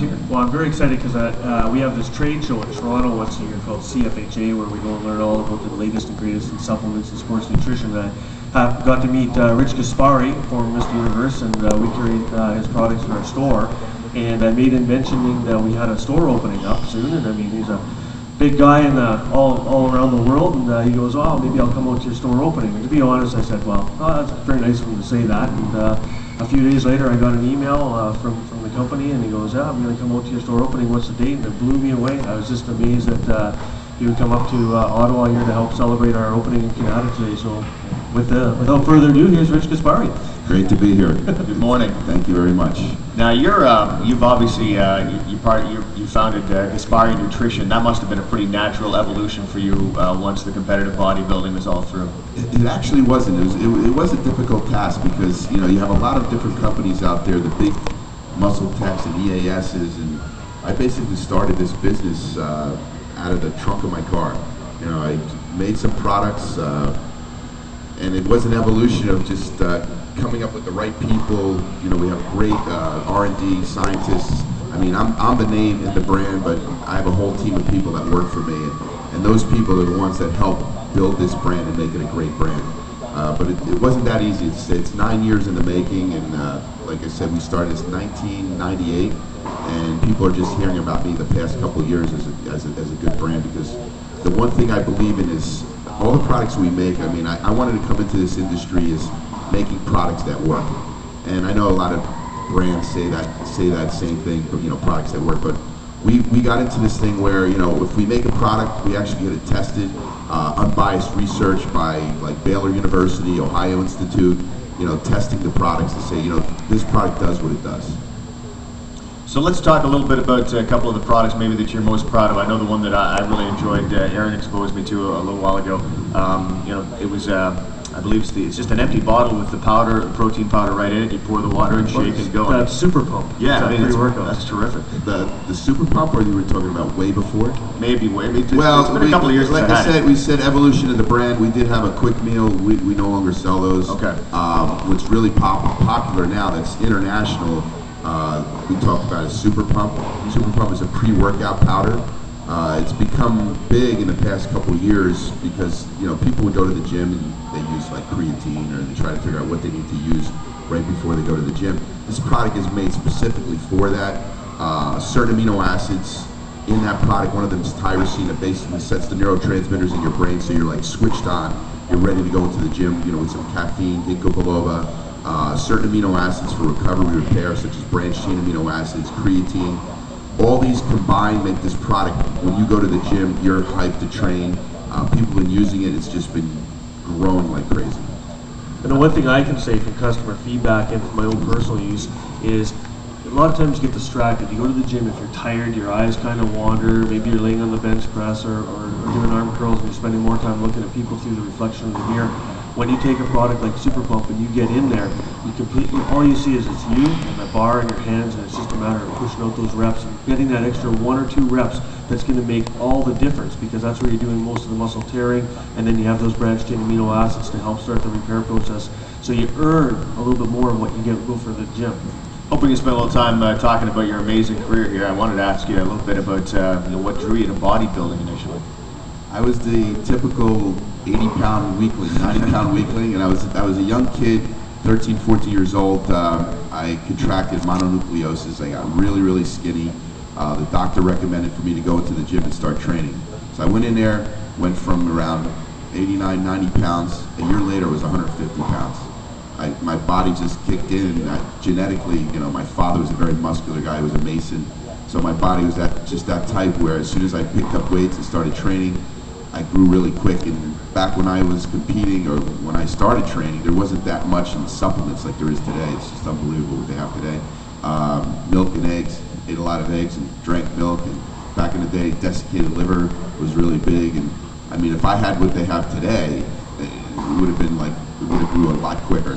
Well, I'm very excited because we have this trade show in Toronto once a year called CFHA, where we go and learn all about the latest and greatest in supplements and sports nutrition. I got to meet Rich Gaspari, former Mr. Universe, and we carried his products in our store. And I made him mentioning that we had a store opening up soon, and I mean, he's a big guy in all around the world, and he goes, "Oh, maybe I'll come out to your store opening." And to be honest, I said, "Well, that's very nice of him to say that." And a few days later, I got an email from the company, and he goes, "Yeah, I'm going to come out to your store opening. What's the date?" And it blew me away. I was just amazed that he would come up to Ottawa here to help celebrate our opening in Canada today. So, without further ado, here's Rich Gaspari. Great to be here. Good morning. Thank you very much. Now you've obviously you founded Gaspari Nutrition. That must have been a pretty natural evolution for you once the competitive bodybuilding was all through. It actually wasn't. It was a difficult task because you have a lot of different companies out there, the big muscle techs and EASs, and I basically started this business out of the trunk of my car. I made some products, and it was an evolution of just coming up with the right people. We have great R&D scientists. I mean, I'm the name in the brand, but I have a whole team of people that work for me, and those people are the ones that help build this brand and make it a great brand. But it wasn't that easy. It's 9 years in the making, and like I said, we started in 1998, and people are just hearing about me the past couple of years as a good brand, because the one thing I believe in is all the products we make. I mean, I wanted to come into this industry as making products that work, and I know a lot of brands say that same thing, but products that work. But we got into this thing where if we make a product, we actually get it tested, unbiased research by like Baylor University, Ohio Institute, testing the products to say this product does what it does. So let's talk a little bit about a couple of the products maybe that you're most proud of. I know the one that I really enjoyed, Aaron exposed me to a little while ago. It was I believe it's just an empty bottle with the protein powder right in it. You pour the water and shake and go. That's Super Pump. Yeah, that's terrific. The Super Pump, or you were talking about way before? Maybe way. It's been a couple of years. Like I said, we said evolution of the brand. We did have a quick meal. We no longer sell those. Okay. What's really popular now, that's international, we talk about is Super Pump. Super Pump is a pre-workout powder. It's become big in the past couple of years because people would go to the gym and they use like creatine, or they try to figure out what they need to use right before they go to the gym. This product is made specifically for that. Certain amino acids in that product, one of them is tyrosine, that basically sets the neurotransmitters in your brain so you're like switched on, you're ready to go into the gym, with some caffeine, ginkgo biloba, certain amino acids for recovery repair, such as branched chain amino acids, creatine. All these combined make this product, when you go to the gym, you're hyped to train. People have been using it, it's just been growing like crazy. And the one thing I can say from customer feedback and from my own personal use is a lot of times you get distracted. You go to the gym, if you're tired, your eyes kind of wander, maybe you're laying on the bench press or doing arm curls and you're spending more time looking at people through the reflection of the mirror. When you take a product like Super Pump and you get in there, all you see is it's you and the bar in your hands, and it's just a matter of pushing out those reps and getting that extra 1 or 2 reps that's going to make all the difference, because that's where you're doing most of the muscle tearing, and then you have those branched chain amino acids to help start the repair process. So you earn a little bit more of what you go for the gym. Hoping you spent a little time talking about your amazing career here. I wanted to ask you a little bit about what drew you to bodybuilding initially. I was the typical 80-pound weakling, 90-pound weakling, and I was a young kid, 13, 14 years old. I contracted mononucleosis. I got really, really skinny. The doctor recommended for me to go into the gym and start training. So I went in there, went from around 89, 90 pounds. A year later, I was 150 pounds. My body just kicked in, and genetically, my father was a very muscular guy. He was a Mason. So my body was just that type where as soon as I picked up weights and started training, I grew really quick. And back when I was competing, or when I started training, there wasn't that much in supplements like there is today. It's just unbelievable what they have today. Milk and eggs, ate a lot of eggs and drank milk. And back in the day, desiccated liver was really big. And I mean, if I had what they have today, it would have grew a lot quicker.